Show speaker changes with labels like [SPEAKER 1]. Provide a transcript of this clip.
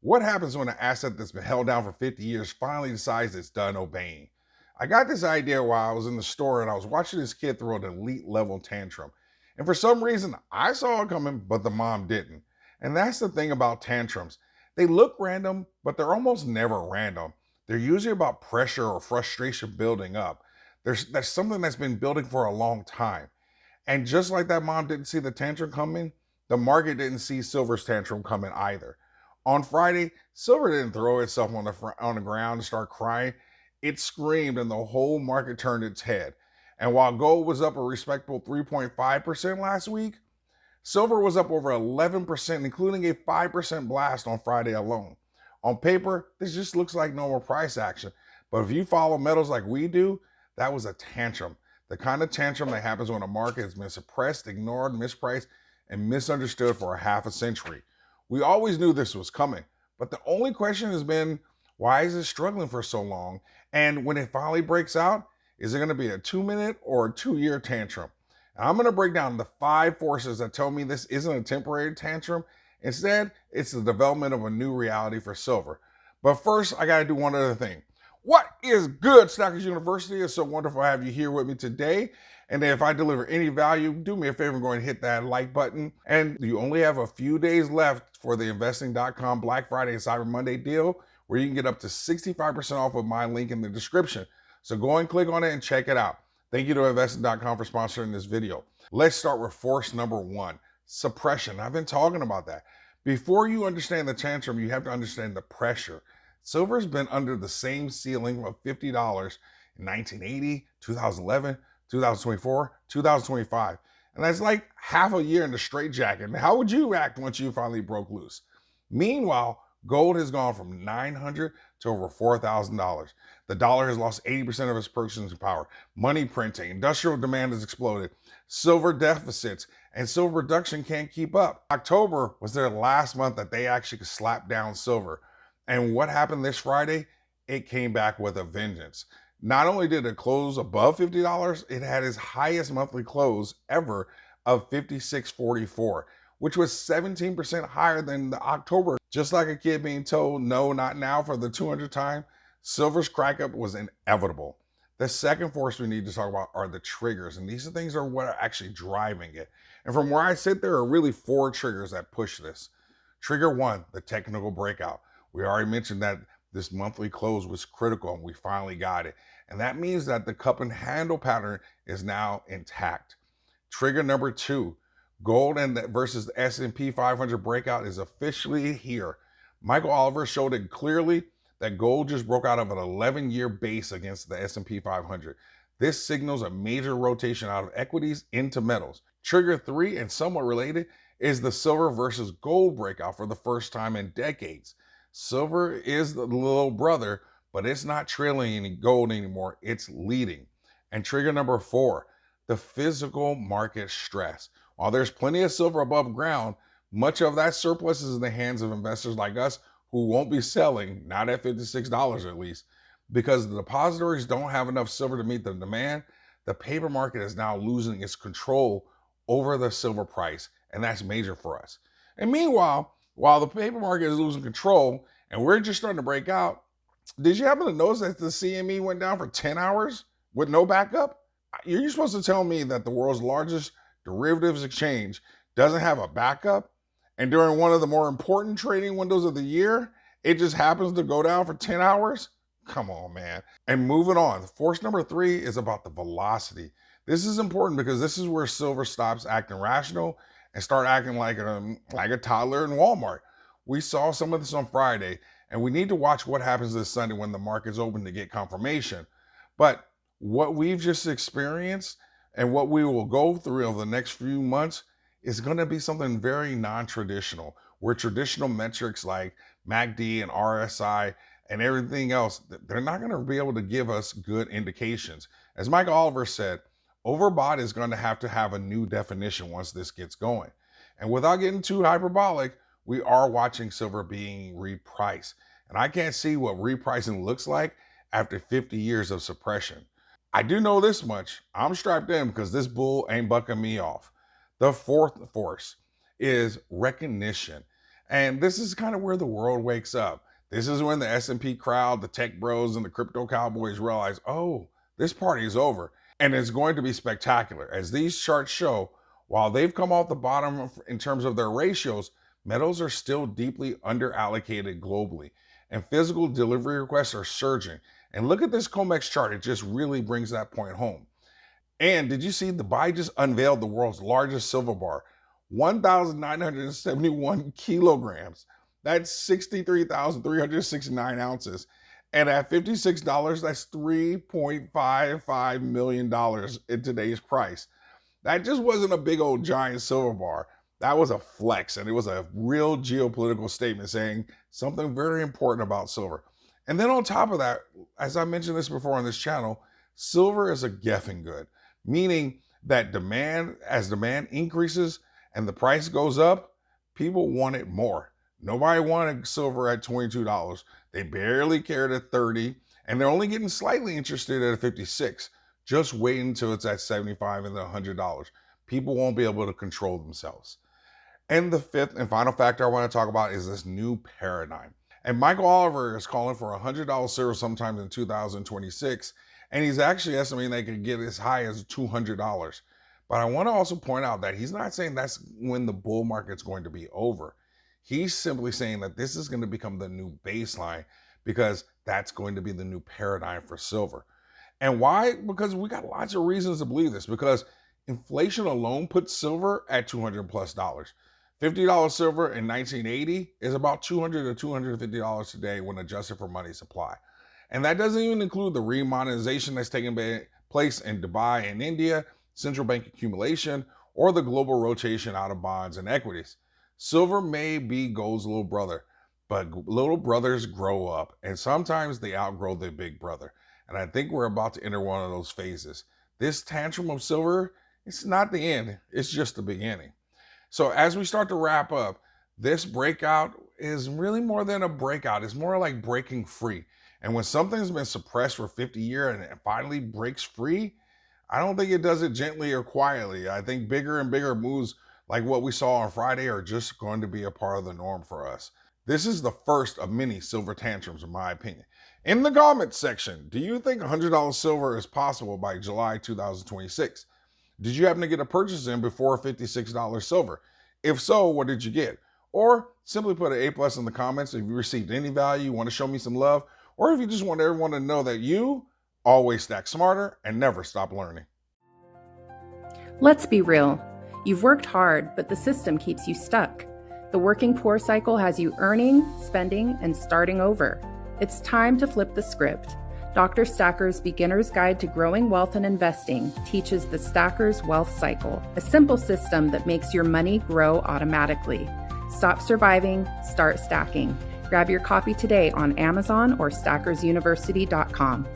[SPEAKER 1] What happens when an asset that's been held down for 50 years finally decides it's done obeying? I got this idea while I was in the store and I was watching this kid throw an elite level tantrum. And for some reason, I saw it coming, but the mom didn't. And that's the thing about tantrums. They look random, but they're almost never random. They're usually about pressure or frustration building up. There's something that's been building for a long time. And just like that mom didn't see the tantrum coming, the market didn't see silver's tantrum coming either. On Friday, silver didn't throw itself on the ground and start crying. It screamed and the whole market turned its head. And while gold was up a respectable 3.5% last week, silver was up over 11%, including a 5% blast on Friday alone. On paper, this just looks like normal price action. But if you follow metals like we do, that was a tantrum. The kind of tantrum that happens when a market has been suppressed, ignored, mispriced, and misunderstood for a half a century. We always knew this was coming, but the only question has been, why is it struggling for so long? And when it finally breaks out, is it going to be a 2 minute or a 2 year tantrum? And I'm going to break down the 5 forces that tell me this isn't a temporary tantrum. Instead, it's the development of a new reality for silver. But first, I got to do one other thing. What is good, Stackers University? It's so wonderful to have you here with me today. And if I deliver any value, do me a favor and go ahead and hit that like button. And you only have a few days left for the investing.com Black Friday and Cyber Monday deal, where you can get up to 65% off with my link in the description. So go and click on it and check it out. Thank you to investing.com for sponsoring this video. Let's start with force number 1, suppression. I've been talking about that. Before you understand the tantrum, you have to understand the pressure. Silver's been under the same ceiling of $50 in 1980, 2011, 2024, 2025. And that's like half a year in the straitjacket. How would you act once you finally broke loose? Meanwhile, gold has gone from $900 to over $4,000. The dollar has lost 80% of its purchasing power. Money printing, industrial demand has exploded. Silver deficits and silver production can't keep up. October was their last month that they actually could slap down silver. And what happened this Friday? It came back with a vengeance. Not only did it close above $50, it had its highest monthly close ever of $56.44, which was 17% higher than the October. Just like a kid being told, no, not now for the 200th time, silver's crack up was inevitable. The second force we need to talk about are the triggers, and these things are what are actually driving it. And from where I sit, there are really 4 triggers that push this. Trigger 1, the technical breakout. We already mentioned that this monthly close was critical and we finally got it. And that means that the cup and handle pattern is now intact. Trigger number 2, gold versus the S&P 500 breakout is officially here. Michael Oliver showed it clearly that gold just broke out of an 11-year base against the S&P 500. This signals a major rotation out of equities into metals. Trigger 3, and somewhat related, is the silver versus gold breakout for the first time in decades. Silver is the little brother, but it's not trailing any gold anymore. It's leading. And trigger number 4, the physical market stress. While there's plenty of silver above ground, much of that surplus is in the hands of investors like us who won't be selling, not at $56 at least, because the depositories don't have enough silver to meet the demand. The paper market is now losing its control over the silver price, and that's major for us. And meanwhile, while the paper market is losing control and we're just starting to break out, did you happen to notice that the CME went down for 10 hours with no backup? You're supposed to tell me that the world's largest derivatives exchange doesn't have a backup, and during one of the more important trading windows of the year, it just happens to go down for 10 hours? Come on, man. And moving on, force number 3 is about the velocity. This is important because this is where silver stops acting rational and start acting like a toddler in Walmart. We saw some of this on Friday, and we need to watch what happens this Sunday when the market's open to get confirmation. But what we've just experienced and what we will go through over the next few months is going to be something very non-traditional, where traditional metrics like MACD and RSI and everything else, they're not going to be able to give us good indications. As Mike Oliver said, overbought is going to have a new definition once this gets going. And without getting too hyperbolic, we are watching silver being repriced. And I can't see what repricing looks like after 50 years of suppression. I do know this much. I'm strapped in because this bull ain't bucking me off. The fourth force is recognition. And this is kind of where the world wakes up. This is when the S&P crowd, the tech bros, and the crypto cowboys realize, oh, this party is over. And it's going to be spectacular. As these charts show, while they've come off the bottom in terms of their ratios, metals are still deeply underallocated globally. And physical delivery requests are surging. And look at this COMEX chart. It just really brings that point home. And did you see the buy just unveiled the world's largest silver bar? 1,971 kilograms. That's 63,369 ounces. And at $56, that's $3.55 million in today's price. That just wasn't a big old giant silver bar. That was a flex, and it was a real geopolitical statement saying something very important about silver. And then on top of that, as I mentioned this before on this channel, silver is a Geffen good, meaning that as demand increases and the price goes up, people want it more. Nobody wanted silver at $22. They barely cared at $30, and they're only getting slightly interested at $56. Just wait until it's at $75 and then $100. People won't be able to control themselves. And the fifth and final factor I want to talk about is this new paradigm. And Michael Oliver is calling for $100 silver sometime in 2026, and he's actually estimating they could get as high as $200. But I want to also point out that he's not saying that's when the bull market's going to be over. He's simply saying that this is going to become the new baseline because that's going to be the new paradigm for silver. And why? Because we got lots of reasons to believe this, because inflation alone puts silver at $200 plus. $50 silver in 1980 is about $200 to $250 today when adjusted for money supply. And that doesn't even include the remonetization that's taking place in Dubai and India, central bank accumulation, or the global rotation out of bonds and equities. Silver may be gold's little brother, but little brothers grow up, and sometimes they outgrow their big brother. And I think we're about to enter one of those phases. This tantrum of silver, it's not the end, it's just the beginning. So as we start to wrap up, this breakout is really more than a breakout. It's more like breaking free. And when something's been suppressed for 50 years and it finally breaks free, I don't think it does it gently or quietly. I think bigger and bigger moves like what we saw on Friday are just going to be a part of the norm for us. This is the first of many silver tantrums, in my opinion. In the comments section, do you think $100 silver is possible by July 2026? Did you happen to get a purchase in before $56 silver? If so, what did you get? Or simply put an A+ in the comments if you received any value, you want to show me some love, or if you just want everyone to know that you always stack smarter and never stop learning.
[SPEAKER 2] Let's be real. You've worked hard, but the system keeps you stuck. The working poor cycle has you earning, spending, and starting over. It's time to flip the script. Drstacker's Beginner's Guide to Growing Wealth and Investing teaches the Stacker's Wealth Cycle, a simple system that makes your money grow automatically. Stop surviving, start stacking. Grab your copy today on Amazon or stackersuniversity.com.